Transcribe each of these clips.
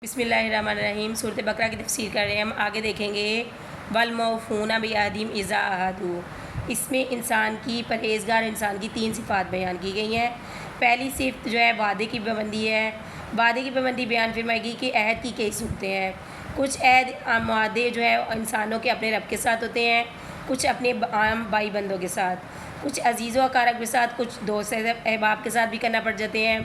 بسم اللہ الرحمن الرحیم۔ سورۃ بقرہ کی تفسیر کر رہے ہیں ہم۔ آگے دیکھیں گے والموفون بعہدہم اذا عاہدوا۔ اس میں انسان کی پرہیزگار انسان کی 3 صفات بیان کی گئی ہیں۔ پہلی صفت جو ہے وعدے کی پابندی ہے۔ وعدے کی پابندی بیان فرمائے گی کہ عہد کی کئی صورتیں ہیں۔ کچھ عہد معاہدے جو ہے انسانوں کے اپنے رب کے ساتھ ہوتے ہیں، کچھ اپنے عام بھائی بندوں کے ساتھ، کچھ عزیز و اقارب کے ساتھ، کچھ دوست احباب کے ساتھ بھی کرنا پڑ جاتے ہیں۔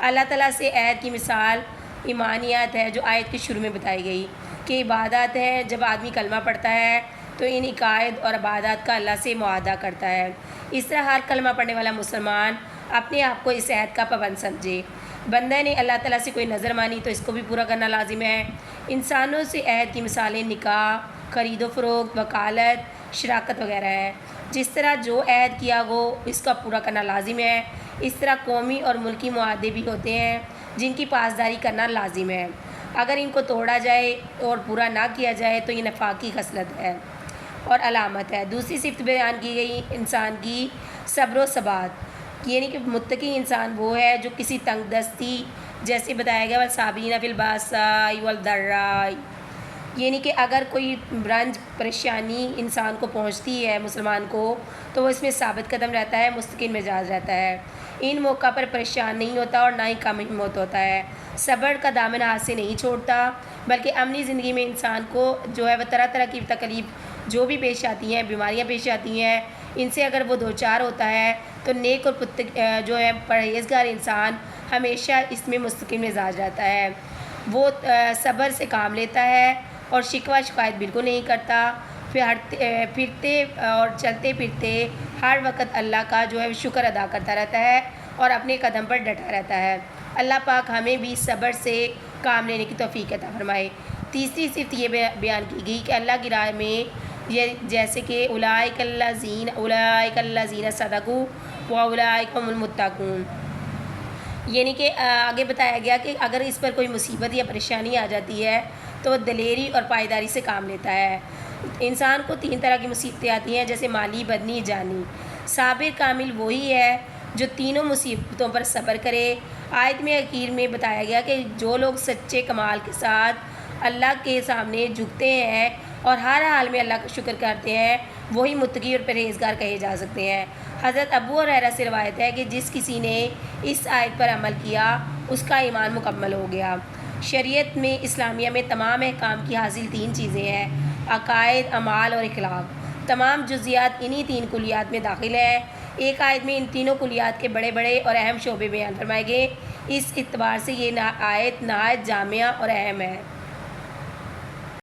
اللہ تعالیٰ سے عہد کی مثال ایمانیات ہے جو آیت کے شروع میں بتائی گئی کہ عبادات ہے۔ جب آدمی کلمہ پڑھتا ہے تو ان عقائد اور عبادات کا اللہ سے معاہدہ کرتا ہے۔ اس طرح ہر کلمہ پڑھنے والا مسلمان اپنے آپ کو اس عہد کا پابند سمجھے۔ بندہ نے اللہ تعالیٰ سے کوئی نظر مانی تو اس کو بھی پورا کرنا لازم ہے۔ انسانوں سے عہد کی مثالیں نکاح، خرید و فروخت، وکالت، شراکت وغیرہ ہے۔ جس طرح جو عہد کیا ہو اس کا پورا کرنا لازم ہے، اس طرح قومی اور ملکی معاہدے بھی ہوتے ہیں جن کی پاسداری کرنا لازم ہے۔ اگر ان کو توڑا جائے اور پورا نہ کیا جائے تو یہ نفاقی خصلت ہے اور علامت ہے۔ دوسری صفت بیان کی گئی انسان کی صبر و ثبات، یعنی کہ متقی انسان وہ ہے جو کسی تنگ دستی، جیسے بتایا گیا والصابرین فی البأساء والضراء، یعنی کہ اگر کوئی رنج پریشانی انسان کو پہنچتی ہے مسلمان کو تو وہ اس میں ثابت قدم رہتا ہے، مستقل مزاج رہتا ہے، ان موقع پر پریشان نہیں ہوتا اور نہ ہی کم ہمت ہوتا ہے، صبر کا دامن ہاتھ سے نہیں چھوڑتا، بلکہ عملی زندگی میں انسان کو جو ہے وہ طرح طرح کی تکلیف جو بھی پیش آتی ہیں، بیماریاں پیش آتی ہیں، ان سے اگر وہ دوچار ہوتا ہے تو نیک اور جو ہے پرہیزگار انسان ہمیشہ اس میں مستقل مزاج رہتا ہے۔ وہ صبر سے کام لیتا ہے اور شکوہ شکایت بالکل نہیں کرتا، پھرتے اور چلتے پھرتے ہر وقت اللہ کا جو ہے شکر ادا کرتا رہتا ہے اور اپنے قدم پر ڈٹا رہتا ہے۔ اللہ پاک ہمیں بھی صبر سے کام لینے کی توفیق عطا فرمائے۔ تیسری صفت یہ بیان کی گئی کہ اللہ کی راہ میں یہ جیسے کہ اولئک الذین صدقوا واولئک هم المتقون، یعنی کہ آگے بتایا گیا کہ اگر اس پر کوئی مصیبت یا پریشانی آ جاتی ہے تو وہ دلیری اور پائیداری سے کام لیتا ہے۔ انسان کو 3 طرح کی مصیبتیں آتی ہیں، جیسے مالی، بدنی، جانی۔ صابر کامل وہی ہے جو تینوں مصیبتوں پر صبر کرے۔ آیت میں اخیر میں بتایا گیا کہ جو لوگ سچے کمال کے ساتھ اللہ کے سامنے جھکتے ہیں اور ہر حال میں اللہ کا شکر کرتے ہیں وہی متقی اور پرہیزگار کہے جا سکتے ہیں۔ حضرت ابو ہریرہ سے روایت ہے کہ جس کسی نے اس آیت پر عمل کیا اس کا ایمان مکمل ہو گیا۔ شریعت میں اسلامیہ میں تمام احکام کی حاصل 3 چیزیں ہیں: عقائد، اعمال اور اخلاق۔ تمام جزیات انہی 3 کلیات میں داخل ہے۔ ایک آیت میں ان تینوں کلیات کے بڑے بڑے اور اہم شعبے بیان فرمائے گئے۔ اس اعتبار سے یہ آیت نہایت جامعہ اور اہم ہے۔